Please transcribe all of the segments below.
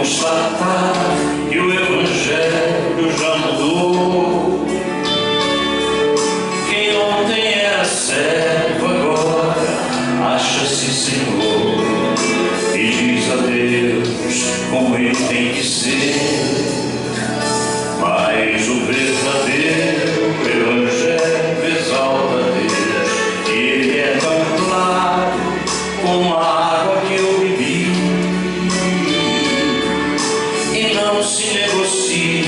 constatar que o Evangelho já mudou. Quem ontem era servo agora acha-se Senhor e diz a Deus como ele tem que ser. Mas o verdadeiro Evangelho exalta a Deus, e ele é tão claro como a água que eu bebi, e não se negocia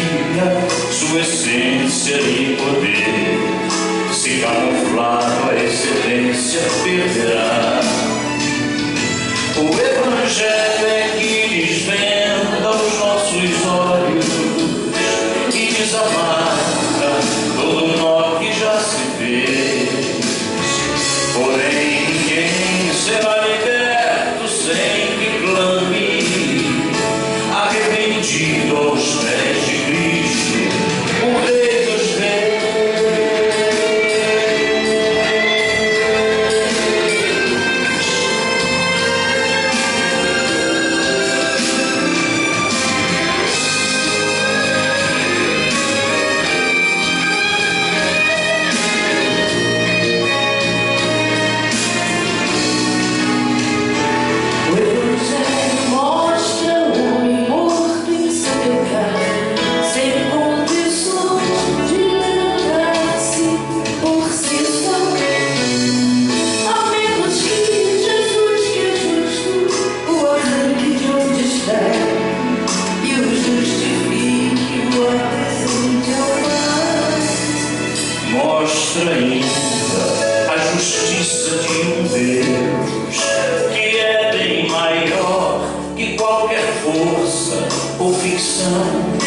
sua essência e poder. Se camuflado a excelência perderá. O Evangelho é que desvenda os nossos olhos e desamarra todo nó que já se fez. Porém ninguém será liberto sem que clame arrependido aos pés de Cristo, o Rei dos Reis. Mostra ainda a justiça de um Deus que é bem maior que qualquer força ou ficção.